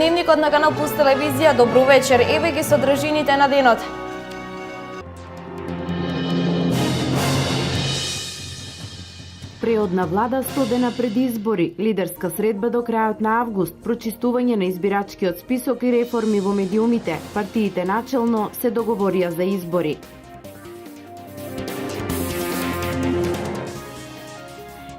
дневникот на Канал Плюс телевизија. Добро вечер. Еве ги содржините на денот. Преодна влада 100 дена пред избори, лидерска средба до крајот на август, прочистување на избирачкиот список и реформи во медиумите. Партиите начелно се договорија за избори.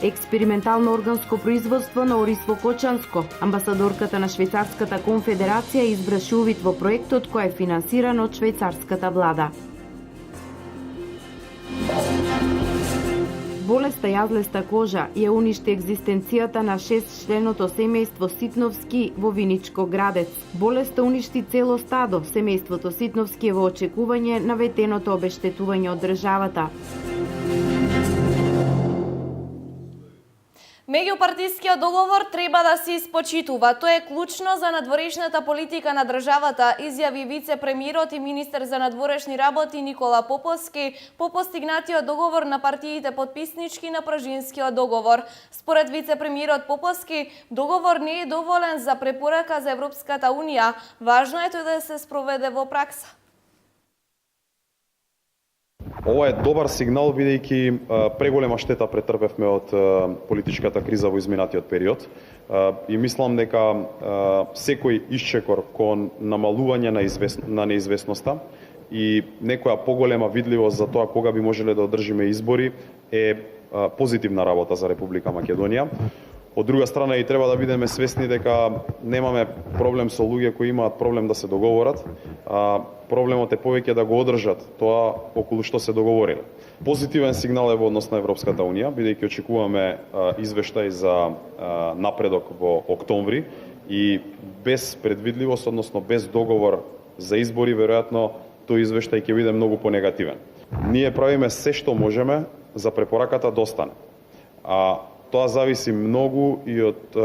Експериментално органско производство на ориз во Кочанско. Амбасадорката на Швајцарската конфедерација избраше увид во проектот кој е финансиран од швајцарската влада. Болеста јазлеста кожа ја уништи екзистенцијата на 6-членото семејство Ситновски во Виничко Градец. Болеста уништи цело стадо. Семејството Ситновски е во очекување на ветеното обештетување од државата. Меѓупартискиот договор треба да се испочитува. Тоа е клучно за надворешната политика на државата, изјави вице-премиерот и министер за надворешни работи Никола Поповски по постигнатиот договор на партиите подписнички на Пражинскиот договор. Според вице-премиерот Поповски, договор не е доволен за препорака за Европската унија. Важно е тој да се спроведе во пракса. Ова е добар сигнал, бидејќи преголема штета претрпевме од политичката криза во изминатиот период. И мислам дека секој исчекор кон намалување на неизвестноста и некоја поголема видливост за тоа кога би можеле да одржиме избори е позитивна работа за Република Македонија. Од друга страна и треба да бидеме свесни дека немаме проблем со луѓе кои имаат проблем да се договорат, проблемот е повеќе да го одржат тоа околу што се договориле. Позитивен сигнал е во однос на Европската унија, бидејќи очекуваме извештај за напредок во октомври и без предвидливост, односно без договор за избори, веројатно тој извештај ќе биде многу понегативен. Ние правиме се што можеме за препораката да остане. Тоа зависи многу и од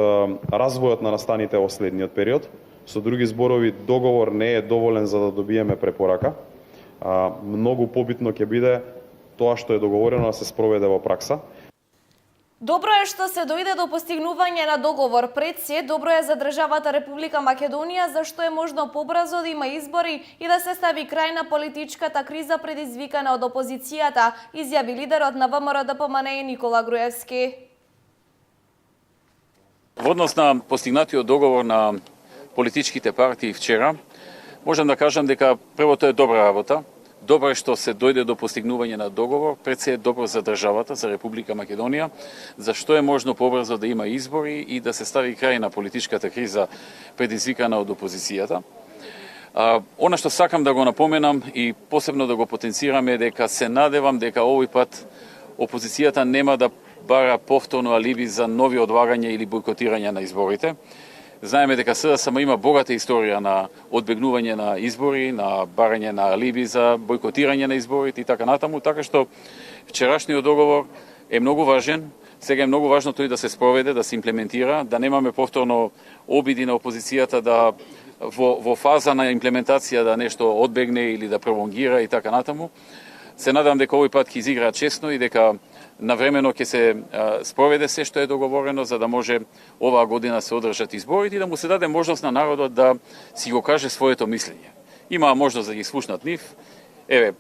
развојот на настаните во следниот период. Со други зборови, договор не е доволен за да добиеме препорака. Многу побитно ќе биде тоа што е договорено да се спроведе во пракса. Добро е што се дојде до постигнување на договор. Пред се, добро е за државата Република Македонија, зашто е можно побрзо да има избори и да се стави крај на политичката криза предизвикана од опозицијата, изјави лидерот на ВМРО-ДПМНЕ Никола Груевски. Во однос на постигнатиот договор на политичките партии вчера, можам да кажам дека првото е добра работа. Добро е што се дојде до постигнување на договор, пред се е добро за државата, за Република Македонија, зашто е можно побрзо да има избори и да се стави крај на политичката криза предизвикана од опозицијата. Она што сакам да го напоменам и посебно да го потенцирам е дека се надевам дека овој пат опозицијата нема да бара повторно алиби за нови одлагања или бойкотирање на изборите. Знаеме дека СДСМ има богата историја на одбегнување на избори, на барање на алиби за бойкотирање на изборите и така натаму, така што вчерашниот договор е многу важен. Сега е многу важно тој да се спроведе, да се имплементира, да немаме повторно обиди на опозицијата да во фаза на имплементација да нешто одбегне или да пролонгира и така натаму. Се надам дека овој пат ќе изиграат честно и дека навремено ќе се спроведе се што е договорено за да може оваа година се одржат изборите и да му се даде можност на народот да си го каже своето мислење. Има можност да ги слушнат нив. Еве,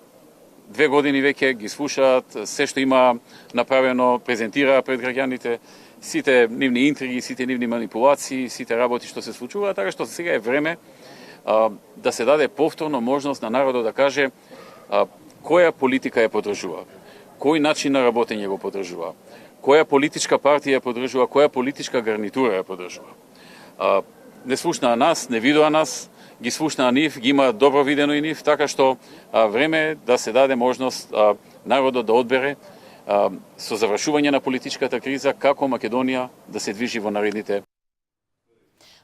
2 години веќе ги слушаат, се што има направено, презентираа пред граѓаните, сите нивни интриги, сите нивни манипулации, сите работи што се случуваат, така што сега е време да се даде повторно можност на народот да каже која политика ја поддржува, кој начин на работење го поддржува, која политичка партија ја поддржува, која политичка гарнитура ја поддржува. Не слушнаа нас, не видоа нас, ги слушнаа нив, ги има добро видено и нив, така што време е да се даде можност народот да одбере со завршување на политичката криза како Македонија да се движи во наредните.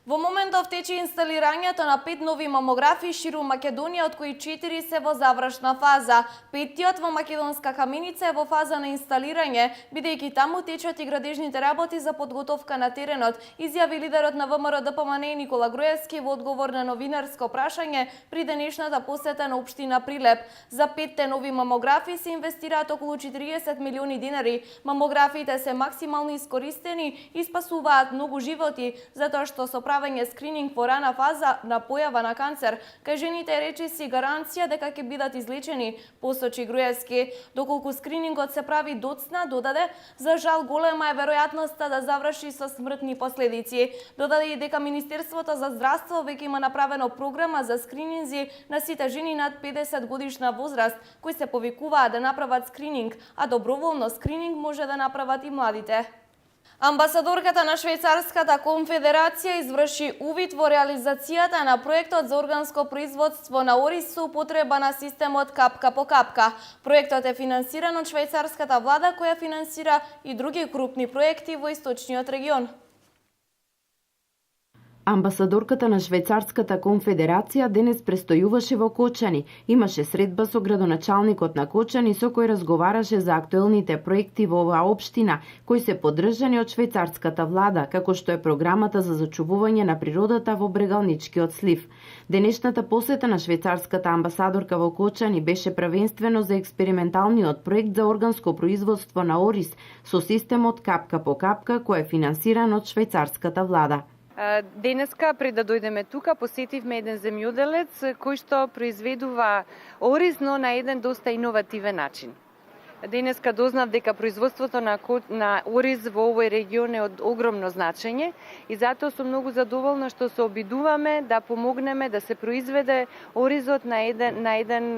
Во моментов тече инсталирањето на 5 нови мамографи ширум Македонија, од кои 4 се во завршна фаза. 5-тиот во Македонска Каменица е во фаза на инсталирање, бидејќи таму течат и градежните работи за подготовка на теренот, изјави лидерот на ВМРО-ДПМНЕ Никола Груевски во одговор на новинарско прашање при денешната посета на општина Прилеп. За 5 нови мамографи се инвестираат околу 40 милиони динари. Мамографиите се максимално искористени и спасуваат многу животи, затоа што со направење скрининг во рана фаза на појава на канцер, кај жените речиси гаранција дека ќе бидат излечени, посочи Груевски. Доколку скринингот се прави доцна, додаде, за жал голема е веројатноста да заврши со смртни последици. Додаде и дека Министерството за здравство веќе има направено програма за скрининзи на сите жени над 50 годишна возраст, кои се повикуваат да направат скрининг, а доброволно скрининг може да направат и младите. Амбасадорката на Швајцарската конфедерација изврши увид во реализацијата на проектот за органско производство на ориз со употреба на системот капка по капка. Проектот е финансиран од швајцарската влада, која финансира и други крупни проекти во источниот регион. Амбасадорката на Швајцарската конфедерација денес престојуваше во Кочани. Имаше средба со градоначалникот на Кочани со кој разговараше за актуелните проекти во оваа општина, кои се поддржани од швајцарската влада, како што е програмата за зачувување на природата во Брегалничкиот слив. Денешната посета на швајцарската амбасадорка во Кочани беше првенствено за експерименталниот проект за органско производство на ориз со системот капка по капка, кој е финансиран од швајцарската влада. Денеска, пред да дојдеме тука, посетивме еден земјоделец кој што произведува ориз, но на еден доста иновативен начин. Денеска дознав дека производството на ориз во овој регион е од огромно значење и затоа сум многу задоволна што се обидуваме да помогнеме да се произведе оризот на еден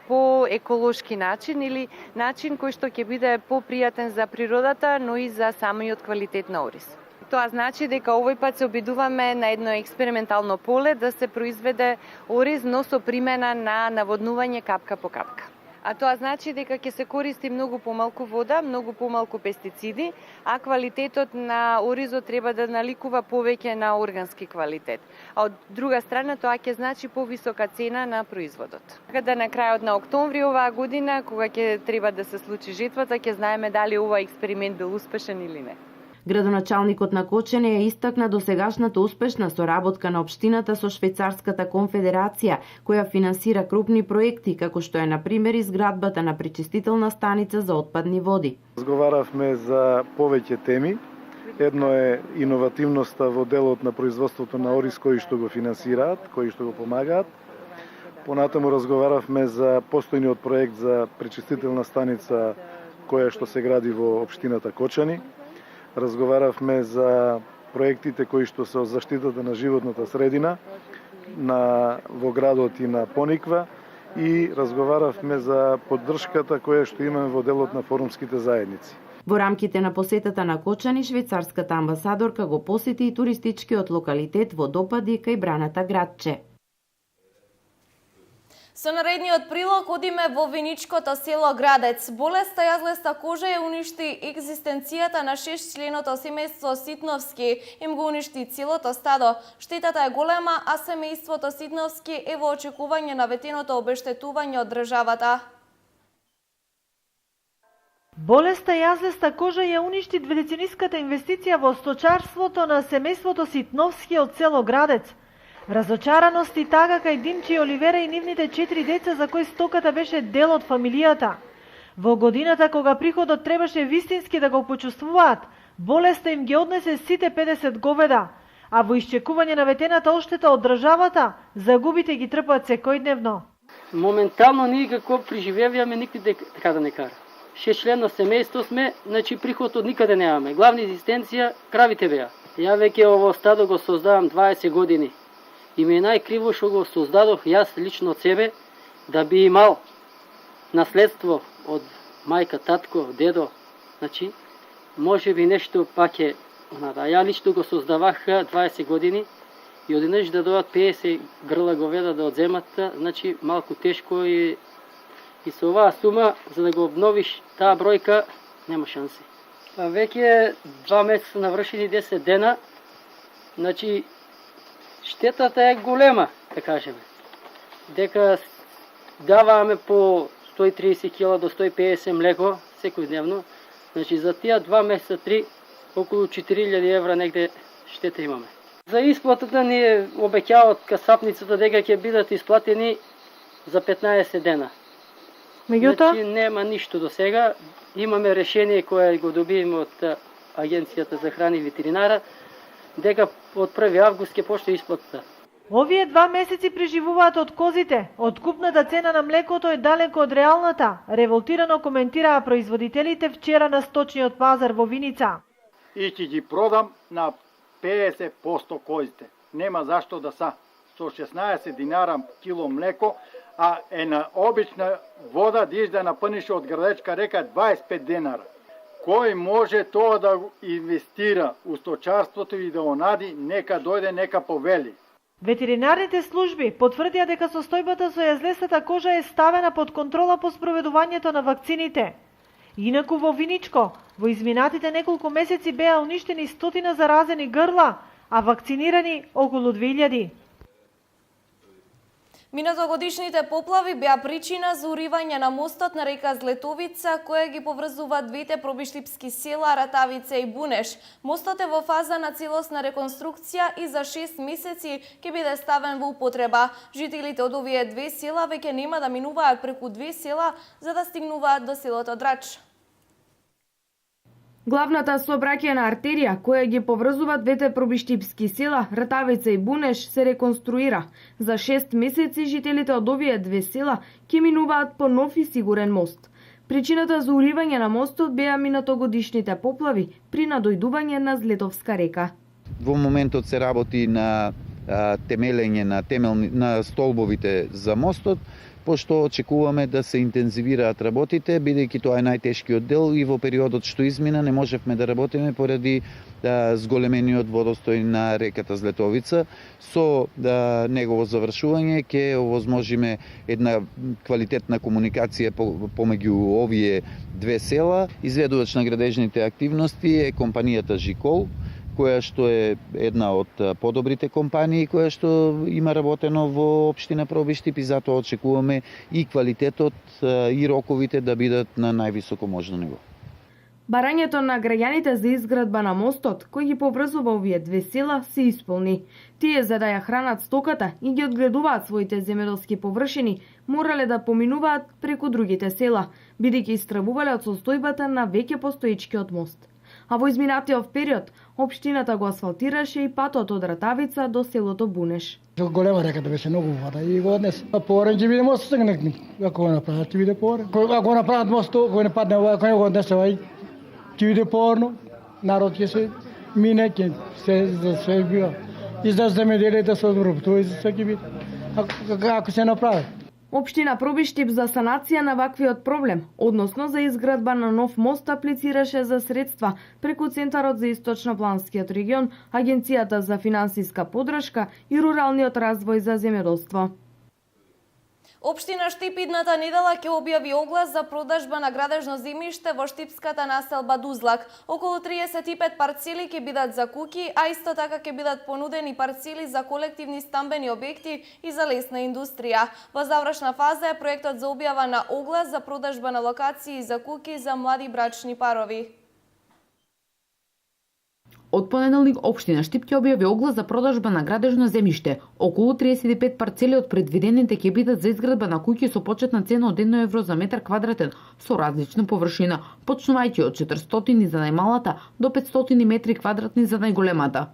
по-еколошки начин или начин кој што ќе биде попријатен за природата, но и за самиот квалитет на ориз. Тоа значи дека овој пат се обидуваме на едно експериментално поле да се произведе ориз, но со примена на наводнување капка по капка. А тоа значи дека ќе се користи многу помалку вода, многу помалку пестициди, а квалитетот на оризот треба да наликува повеќе на органски квалитет. А од друга страна тоа ќе значи повисока цена на производот. Каде на крајот на октомври оваа година, кога ќе треба да се случи жетвата, ќе знаеме дали овој експеримент бил успешен или не. Градоначалникот на Кочани ја истакна досегашната успешна соработка на општината со Швајцарската конфедерација, која финансира крупни проекти, како што е, например, изградбата на пречистителна станица за отпадни води. Разговаравме за повеќе теми. Едно е иновативноста во делот на производството на ориз кои што го финансираат, кои што го помагаат. Понатаму разговаравме за постојниот проект за пречистителна станица која што се гради во општината Кочани. Разговаравме за проектите кои што се од заштитата на животната средина во градот и на Пониква и разговаравме за поддршката која што имаме во делот на форумските заедници. Во рамките на посетата на Кочани, швајцарската амбасадорка го посети и туристичкиот локалитет во Допади кај Браната градче. Со наредниот прилог одиме во виничкото село Градец. Болеста јазлеста кожа ја уништи екзистенцијата на 6-членото семејство Ситновски, им го уништи целото стадо. Штетата е голема, а семејството Ситновски е во очекување на ветеното обештетување од државата. Болеста јазлеста кожа ја уништи дведецениската инвестиција во сточарството на семејството Ситновски од село Градец. Разочараност и тага кај Димче и Оливера и нивните 4 деца за кои стоката беше дел од фамилијата. Во годината кога приходот требаше вистински да го почувствуваат, болеста им ги однесе сите 50 говеда, а во исчекување на ветената оштета од државата, загубите ги трпат секојдневно. Моментално ние како преживеваме никаде така да не кара. 6-членно семејство сме, значи приход од никаде немаме. Главна екзистенција кравите беа. Ја веќе ово стадо го создавам 20 години. И ми е најкриво што го создадох јас лично од себе, да би имал наследство од мајка, татко, дедо. Значи, може би нешто пак е оната. Ја лично го создавах 20 години и одеднаш да дојдат 50 грла говеда да одземат, значи малку тешко и со оваа сума, за да го обновиш таа бројка, нема шанси. Веќе 2 месеца навршени 10 дена, значи штетата е голема, да кажеме. Дека даваме по 130 кила до 150 млеко секојдневно, значи за тие 2 месеца 3 околу 4000 евра негде штета имаме. За исплатата ни обеќаат касапницата дека ќе бидат исплатени за 15 дена. Меѓутоа, значи нема ништо до сега. Имаме решение кое го добиеме од Агенцијата за храна и ветеринара дека од 1 август ќе почне исплатата. Овие 2 месеци преживуваат од козите. Откупната цена на млекото е далеко од реалната, револтирано коментираа производителите вчера на сточниот пазар во Виница. И ќе ги продам на 50% козите. Нема зашто да са. Со 16 динара кило млеко, а една обична вода диш да напъниш од градечка река 25 динара. Кој може тоа да инвестира у сточарството и да онади, нека дојде, нека повели. Ветеринарните служби потврдија дека состојбата со јазлестата кожа е ставена под контрола по спроведувањето на вакцините. Инаку во Виничко, во изминатите неколку месеци беа уништени стотина заразени грла, а вакцинирани околу 2000. Минатогодишните поплави беа причина за уривање на мостот на река Злетовица, која ги поврзува двете пробиштипски села Ратавица и Бунеш. Мостот е во фаза на целосна реконструкција и за 6 месеци ќе биде ставен во употреба. Жителите од овие две села веќе нема да минуваат преку две села за да стигнуваат до селото Драч. Главната сообраќајна артерија, која ги поврзува двете пробиштипски села, Ратавица и Бунеш, се реконструира. За 6 месеци жителите од овие две села ќе минуваат по нов и сигурен мост. Причината за уривање на мостот беа минатогодишните поплави при надојдување на Злетовска река. Во моментот се работи на темелење на столбовите за мостот, пошто очекуваме да се интензивираат работите, бидејќи тоа е најтешкиот дел и во периодот што измина не можевме да работиме поради зголемениот водостој на реката Злетовица. Со негово завршување ќе овозможиме една квалитетна комуникација помеѓу овие две села. Изведувач на градежните активности е компанијата Жикол, која што е една од подобрите компании која што има работено во општина Пробиштип и затоа очекуваме и квалитетот и роковите да бидат на највисоко можно ниво. Барањето на граѓаните за изградба на мостот, кој ги поврзува овие две села, се исполни. Тие, за да ја хранат стоката и ги одгледуваат своите земјоделски површини, морале да поминуваат преку другите села, бидејќи истребувале од состојбата на веќе постоечкиот мост. А во изминатиот период, општината го асфалтираше и патот од Ратавица до селото Бунеш. Голема реката беше многу вода и го однес. Порен ќе биде мост сегнекни. Ако го направат, ќе биде порен. Ако го направат мост, кој не падне ова, кој го однесе овај, ќе биде порно. Народ ќе се мине, ќе се за све бива. И за земјоделието се одмрупува и за све ќе биде. Ако се направи. Општина Пробиштип за санација на ваквиот проблем, односно за изградба на нов мост, аплицираше за средства преку Центарот за Источнопланскиот регион, Агенцијата за финансиска поддршка и Руралниот развој за земјоделство. Општина Штип идната недела ќе објави оглас за продажба на градежно земјиште во штипската населба Дузлак. Околу 35 парцели ќе бидат за куќи, а исто така ќе бидат понудени парцели за колективни стамбени објекти и за лесна индустрија. Во завршна фаза е проектот за објава на оглас за продажба на локации за куќи за млади брачни парови. Од понеделник општина Штип ќе објави оглас за продажба на градежно земјиште. Околу 35 парцели од предвидените ќе бидат за изградба на куќи со почетна цена од 1 евро за метар квадратен со различна површина, почнувајќи од 400 за најмалата до 500 метри квадратни за најголемата.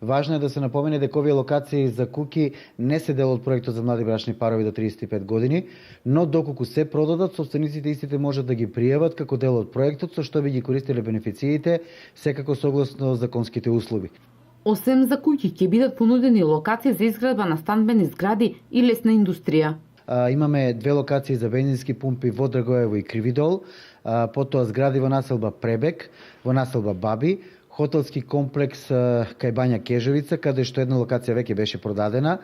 Важно е да се напомене дека овие локации за куќи не се дел од проектот за млади брачни парови до 35 години, но доколку се продадат, собствениците истите можат да ги пријават како дел од проектот, со што би ги користеле бенефициите, секако согласно законските услови. Освен за куќи ќе бидат понудени локации за изградба на станбени згради и лесна индустрија. Имаме две локации за бензински пумпи во Драгоево и Кривидол, потоа згради во населба Пребек, во населба Баби, хотелски комплекс кај Бања Кежевица, каде што една локација веќе беше продадена.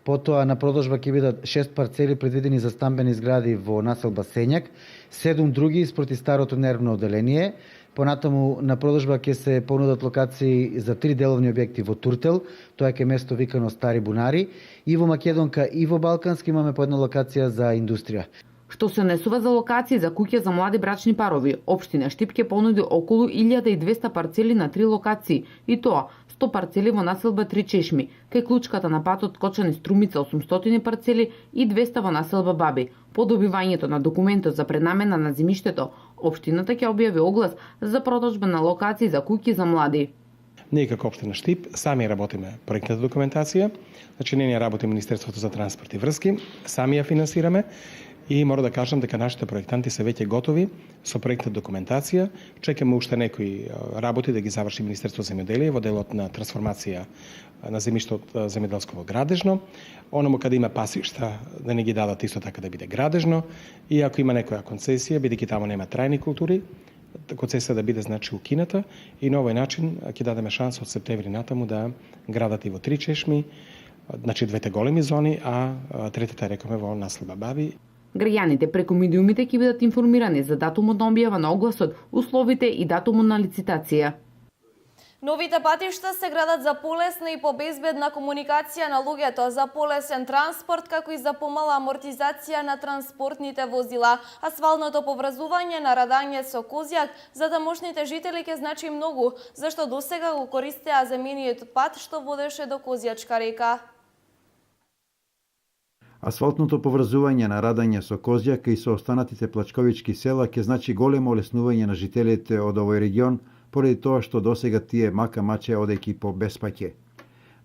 Потоа на продажба ќе бидат 6 парцели предвидени за стамбени згради во населба Сењак, 7 други спроти старото нервно оделение. Понатаму на продажба ќе се понудат локации за 3 деловни објекти во Туртел, тоа е место викано Стари бунари, и во Македонка и во Балкански имаме по една локација за индустрија. Што се несува за локации за куќа за млади брачни парови, општина Штип ќе понуди околу 1200 парцели на 3 локации, и тоа 100 парцели во населба Три чешми, кај клучката на патот Кочани Струмица 800 парцели и 200 во населба Баби. По добивањето на документот за пренамена на земјиштето, општината ќе објави оглас за продажба на локации за куќи за млади. Ние како општина Штип сами работиме проектната документација, значи не ја работи Министерството за транспорт и врски, сами ја финансираме и мора да кажам дека нашите проектанти се веќе готови со проектна документација. Чекаме уште некои работи да ги заврши Министерството за земјоделие во делот на трансформација на земјиште од земјоделско во градежно. Оному каде има пасишта да не ги дадат исто така да биде градежно, и ако има некоја концесија, бидејќи таму нема трајни култури, концесија да биде значи укината, и на овој начин ќе дадеме шанса од септември натаму да градат и во Три чешми, значи двете големи зони, а третата рекоме во населба Баби. Граѓаните преку медиумите ќе бидат информирани за датумот на објава на огласот, условите и датумот на лицитација. Новите патишта се градат за полесна и побезбедна комуникација на луѓето, за полесен транспорт, како и за помала амортизација на транспортните возила. Асфалтното поврзување на Радање со Козјак за тамошните жители ќе значи многу, зашто досега го користеа земениот пат што водеше до Козјачка река. Асфалтното поврзување на Радање со Козјак и со останатите плачковички села ќе значи големо олеснување на жителите од овој регион, поради тоа што досега тие мака маче одејќи по беспаќе.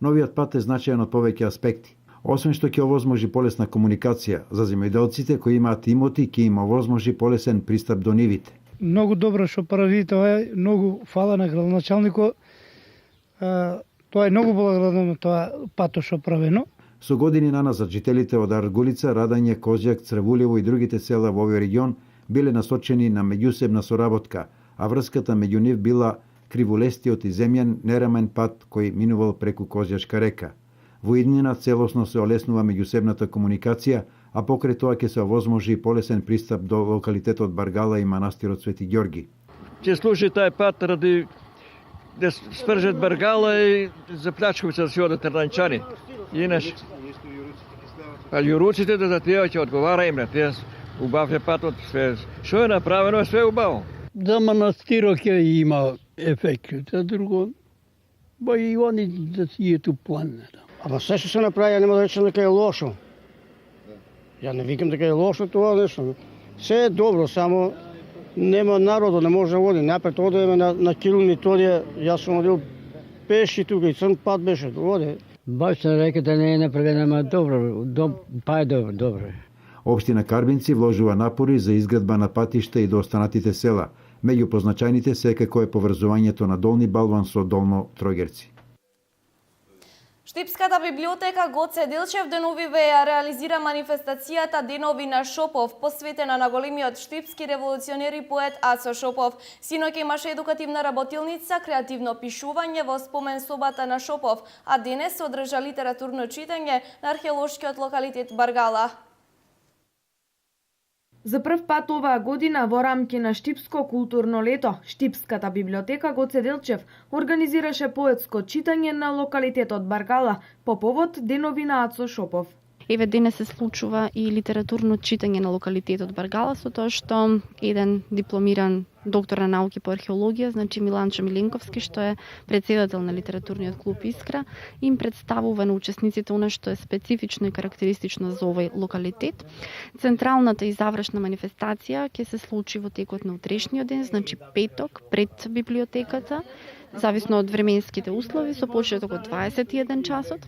Новиот пат е значаен од повеќе аспекти. Освен што ќе овозможи полесна комуникација за земјоделците кои имаат имоти, ќе им овозможи полесен пристап до нивите. Многу добро што прави тоа, многу фала на градоначалникот. Тоа е многу благодарно тоа пато што правено. Со години наназад жителите од Аргулица, Радање, Козјак, Црвулево и другите села во овој регион биле насочени на меѓусебна соработка, а врската меѓу нив била кривулестиот и земјан нерамен пат кој минувал преку Козјачка река. Во иднина целосно се олеснува меѓусебната комуникација, а покрај тоа ќе се овозможи полесен пристап до локалитетот Баргала и манастирот Свети Ѓорги. Ќе служи тај пат ради да свржат Баргала и за Плачковица да си одат Раданчани. Инаш, а јуруците да за тие ќе одговара им на тие убав е патот, све што е направено е све убаво. За манастирот ќе има ефект, за друго, ба и они да си ето план. Ама се што се направи, нема да речем дека е лошо. Ја не викам дека е лошо тоа нешто. Се е добро, само нема народо, не може да води. Напред одеме на километрија, јас сум одил пеши тука и црн пат беше, води. Баш на реката не е направена, ама добро, па е добро. Општина Карбинци вложува напори за изградба на патишта и до останатите села. Меѓу позначајните секако е поврзувањето на Долни Балван со Долно Тројгерци. Штипската библиотека Гоце Делчев деновиве ја реализира манифестацијата Денови на Шопов, посветена на големиот штипски револуционер и поет Ацо Шопов. Синоќ имаше едукативна работилница, креативно пишување во спомен собата на Шопов, а денес се одржа литературно читање на археолошкиот локалитет Баргала. За прв пат оваа година во рамки на Штипско културно лето, Штипската библиотека Гоце Делчев организираше поетско читање на локалитетот Баргала по повод Денови на Ацо Шопов. Еве денес се случува и литературно читање на локалитетот Баргала, со тоа што еден дипломиран доктор на науки по археологија, значи Миланчо Миленковски, што е председател на литературниот клуб Искра, им представува на учесниците она што е специфично и карактеристично за овој локалитет. Централната и завршна манифестација ќе се случи во текот на утрешниот ден, значи петок, пред библиотеката, зависно од временските услови, со почеток од 21 часот.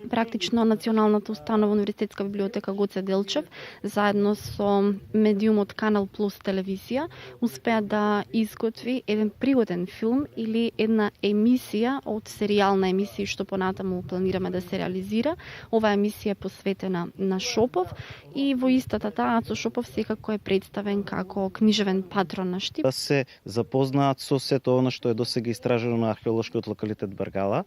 Практично Националната установа Универзитетска библиотека Гоце Делчев заедно со медиумот Канал Плюс телевизија успеа да изготви еден пригоден филм или една емисија од серијална емисија што понатаму планираме да се реализира. Оваа емисија е посветена на Шопов и во истата таа Ацо Шопов секако е представен како книжевен патрон на Штип. Да се запознаат со сето она што е досега истражено на археолошкиот локалитет Баргала,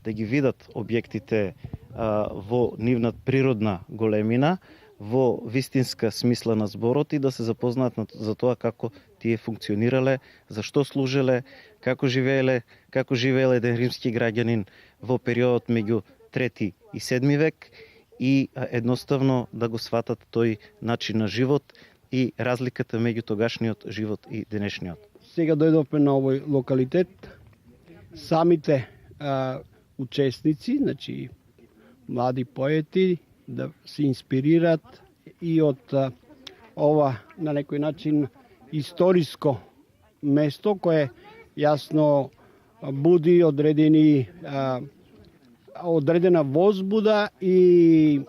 да ги видат објектите во нивна природна големина, во вистинска смисла на зборот и да се запознаат за тоа како тие функционирале, за што служеле, како живееле еден римски граѓанин во периодот меѓу 3 и 7 век и едноставно да го сватат тој начин на живот и разликата меѓу тогашниот живот и денешниот. Сега дојдовме на овој локалитет, самите учесници, значи млади поети, да се инспирират и од ова на некој начин историско место кое јасно буди одредена возбуда и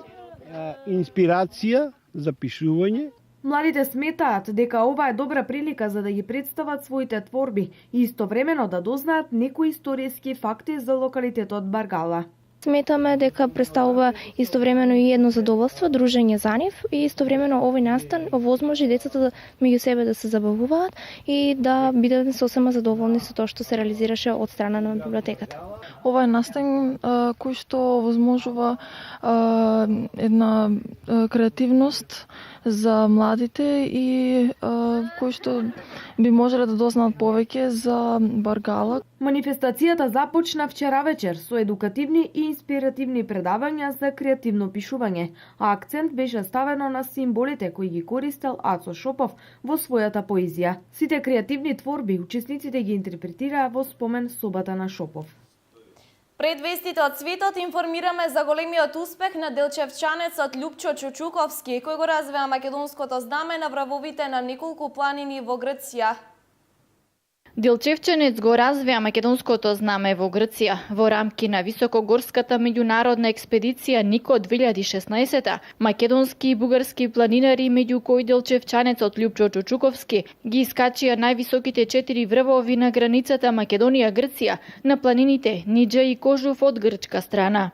инспирација за пишување. Младите сметаат дека ова е добра прилика за да ги представат своите творби и истовремено да дознаат некои историски факти за локалитетот Баргала. Сметаме дека представува истовремено и едно задоволство, дружење за нив и истовремено овој настан овозможи децата меѓу себе да се забавуваат и да бидат сосема задоволни со тоа што се реализираше од страна на библиотеката. Ова е настан кој што возможува една креативност за младите и кои што би можеле да дознаат повеќе за Баргала. Манифестацијата започна вчера вечер со едукативни и инспиративни предавања за креативно пишување, а акцент беше ставено на символите кои ги користел Ацо Шопов во својата поезија. Сите креативни творби учесниците ги интерпретираа во спомен собата на Шопов. Пред вестите од светот информираме за големиот успех на делчевчанецот Љупчо Чучуковски, кој го развива македонското знаме на вравовите на неколку планини во Грција. Делчевчанец го развија македонското знаме во Грција во рамки на високогорската меѓународна експедиција Нико 2016. Македонски и бугарски планинари, меѓу кои делчевчанецот Љупчо Чучуковски, ги искачија највисоките 4 врвови на границата Македонија-Грција на планините Ниџа и Кожув од грчка страна.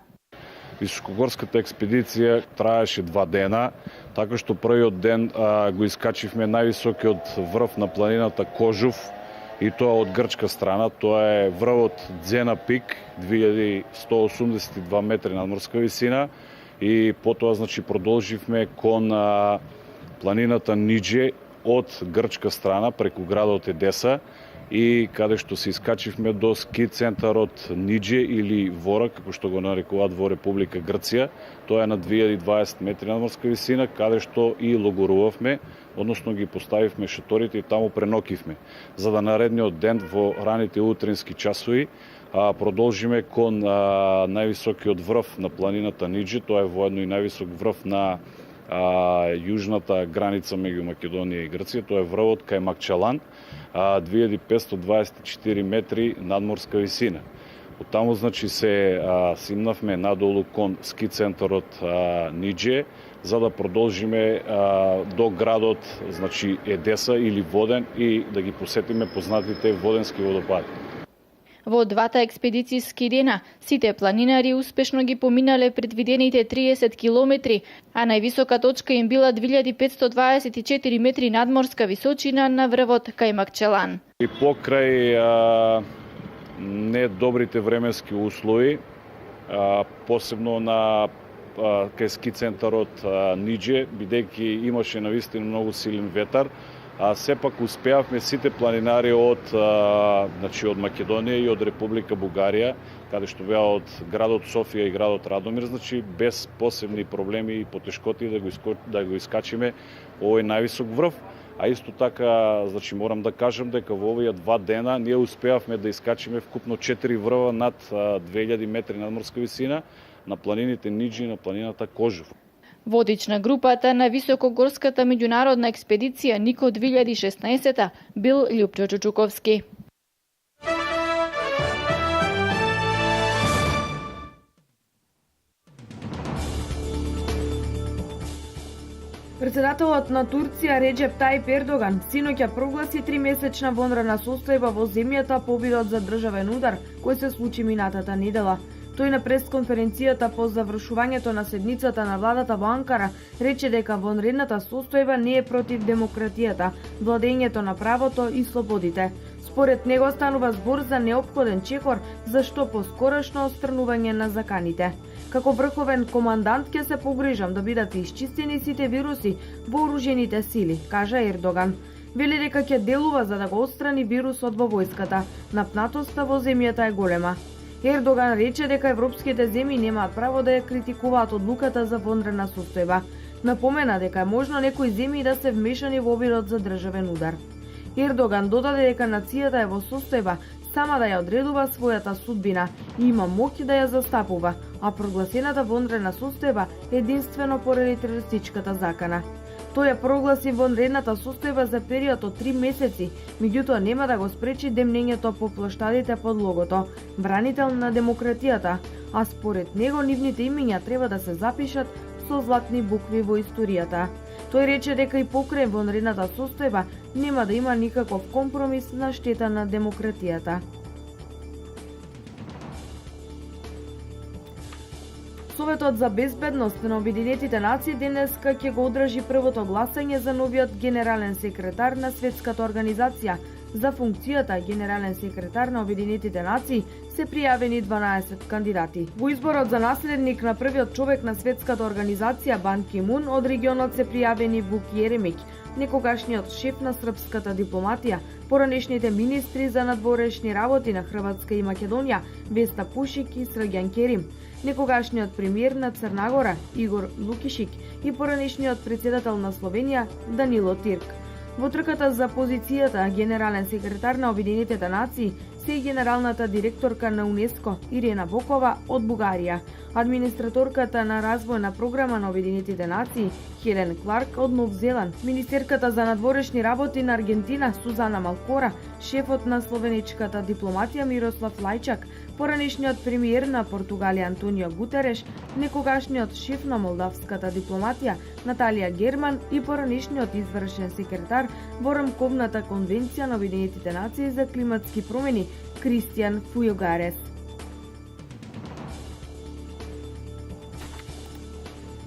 Високогорската експедиција траеше 2 дена, така што првиот ден го искачивме највисокиот врв на планината Кожув, и тоа од грчка страна. Тоа е врвот Дзена Пик, 2182 метри надморска висина, и потоа продолживме кон планината Нидже од грчка страна преку градот Едеса и каде што се искачивме до ски центарот Нидже или Вора, како што го нарекуваат во Република Грција. Тоа е на 2020 метри надморска висина, каде што и логорувавме, односно ги поставивме шаторите и таму пренокивме. За да наредниот ден во раните утрински часови продолжиме кон највисокиот врв на планината Нидже. Тоа е воедно и највисок врв на јужната граница меѓу Македонија и Грција. Тоа е врвот Кајмакчалан, 2524 метри надморска висина. Од таму се симнавме надолу кон ски центарот Нидже, за да продолжиме до градот Едеса или Воден и да ги посетиме познатите воденски водопади. Во двата експедицијски дена, сите планинари успешно ги поминале предвидените 30 километри, а највисока точка им била 2524 метри надморска височина на врвот Кајмакчалан. И покрај недобрите временски услови, посебно на кај ски центарот Нидже, бидејќи имаше навистина многу силен ветар, сепак успеавме сите планинари од Македонија и од Република Бугарија, каде што беа од градот Софија и градот Радомир, без посебни проблеми и потешкоти да го искачиме овој највисок врв. А исто така, морам да кажам дека во овие 2 дена ние успеавме да искачиме вкупно 4 врва над 2000 метри надморска висина на планините Ниџи и на планината Кожув. Водич на групата на високогорската меѓународна експедиција Нико 2016 бил Љупчо Чучуковски. Председателот на Турција Реџеп Тајип Ердоган синоќа прогласи 3-месечна вонредна состојба во земјата по обидот за државен удар кој се случи минатата недела. Тој на пресконференцијата по завршувањето на седницата на владата во Анкара рече дека вонредната состојба не е против демократијата, владењето на правото и слободите. Според него станува збор за неопходен чекор за што поскорошно отстранување на заканите. Како врховен командант ќе се погрижам да бидат исчистени сите вируси во оружјените сили, кажа Ердоган. Вели дека ќе делува за да го отстрани вирусот во војската. Напнатоста во земјата е голема. Ердоган рече дека европските земји немаат право да ја критикуваат одлуката за вонредна состојба. Напомена дека е можно некои земји да се вмешани во обидот за државен удар. Ердоган додаде дека нацијата е во состојба сама да ја одредува својата судбина и има моќ да ја застапува, а прогласената вонредна состојба единствено поради терористичката закана. Тој ја прогласи вонредната состојба за период од 3 месеци, меѓутоа нема да го спречи демнењето по плоштадите под логото бранител на демократијата, а според него нивните имиња треба да се запишат со златни букви во историјата. Тој рече дека и покрај вонредната состојба нема да има никаков компромис на штета на демократијата. Советот за безбедност на Обединетите нации денеска ќе го одржи првото гласање за новиот генерален секретар на Светската организација. За функцијата генерален секретар на Обединетите нации се пријавени 12 кандидати. Во изборот за наследник на првиот човек на Светската организација Бан Ки Мун од регионот се пријавени Вук Јеремиќ, некогашниот шеф на српската дипломатија, поранешните министри за надворешни работи на Хрватска и Македонија Веста Пушик и Срđan Керим, некогашниот премиер на Црна Игор Лукишик и поранешниот председател на Словенија Данило Тирк. Во трката за позицијата генерален секретар на Обединетите нации се и генералната директорка на УНЕСКО Ирена Бокова од Бугарија, администраторката на развојна програма на Обединетите нации Хелен Кларк од Нов Зеланд, министерката за надворешни работи на Аргентина Сузана Малкора, шефот на словеничката дипломатија Мирослав Лајчак, поранешниот премиер на Португалија Антонио Гутереш, некогашниот шеф на молдавската дипломатија Наталија Герман и поранешниот извршен секретар во рамковната конвенција на Обединетите нации за климатски промени Кристијан Фујогарес.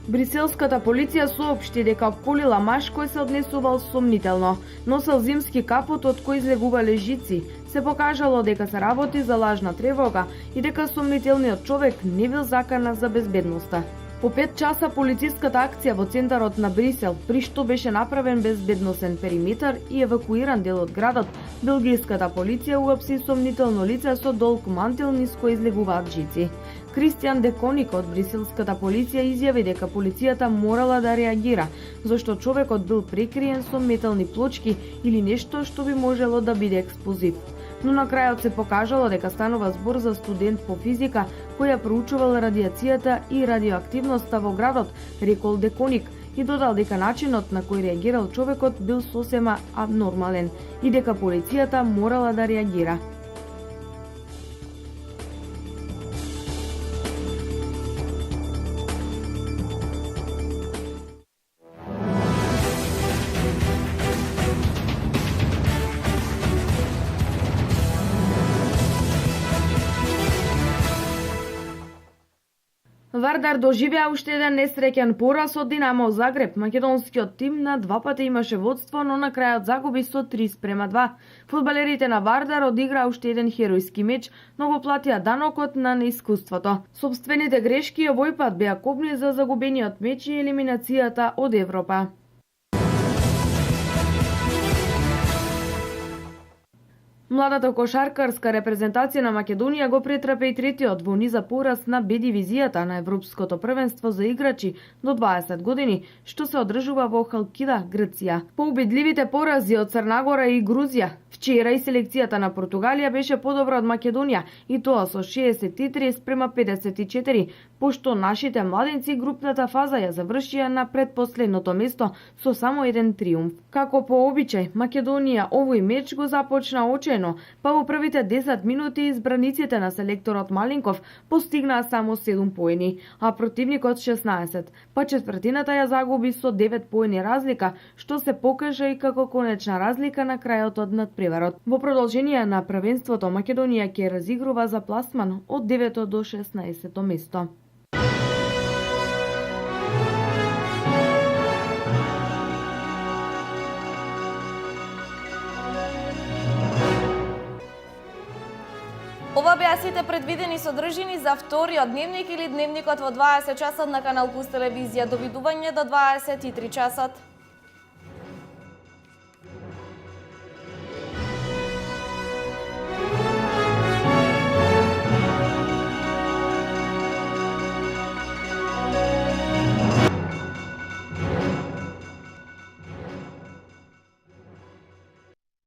Бриселската полиција соопшти дека обколила маж кој се однесувал сомнително, носел зимски капот од кој излегувале жици. Се покажало дека се работи за лажна тревога и дека сомнителниот човек не бил закана за безбедноста. По 5 часа полициската акција во центарот на Брисел, при што беше направен безбедносен периметар и евакуиран дел од градот, белгиската полиција уапси сомнително лице со долг мантил низ кој излегуваат жици. Кристијан Деконик од бриселската полиција изјави дека полицијата морала да реагира, зашто човекот бил прекриен со метални плочки или нешто што би можело да биде експлозив. Но на крајот се покажало дека станува збор за студент по физика кој ја проучувал радиацијата и радиоактивноста во градот, рекол Деконик, и додал дека начинот на кој реагирал човекот бил сосема абнормален и дека полицијата морала да реагира. Вардар доживеа уште еден несреќен пораз од Динамо Загреб. Македонскиот тим на два пати имаше водство, но на крајот загуби со 3:2. Фудбалерите на Вардар одиграа уште еден херојски меч, но го платија данокот на неискуството. Собствените грешки овој пат беа копни за загубениот меч и елиминацијата од Европа. Младата кошаркарска репрезентација на Македонија го претрпе и третиот во низа пораз на Б дивизијата на Европското првенство за играчи до 20 години, што се одржува во Халкида, Грција. По убедливите порази од Црна и Грузија, вчера и селекцијата на Португалија беше подобра од Македонија, и тоа со 63:54, пошто нашите младенци групната фаза ја завршија на предпоследното место со само еден триумф. Како по обичај, Македонија овој меч го започна очено, па во првите 10 минути избраниците на селекторот Малинков постигнаа само 7 поени, а противникот 16, па четвртината ја загуби со 9 поени разлика, што се покажа и како конечна разлика на крајот од надпреварот. Во продолжение на првенството Македонија ќе разигрува за пласман од 9 до 16 место. Ова беа сите предвидени содржини за вториот дневник или дневникот во 20 часот на Канал Плюс телевизија. Довидување до 23 часот.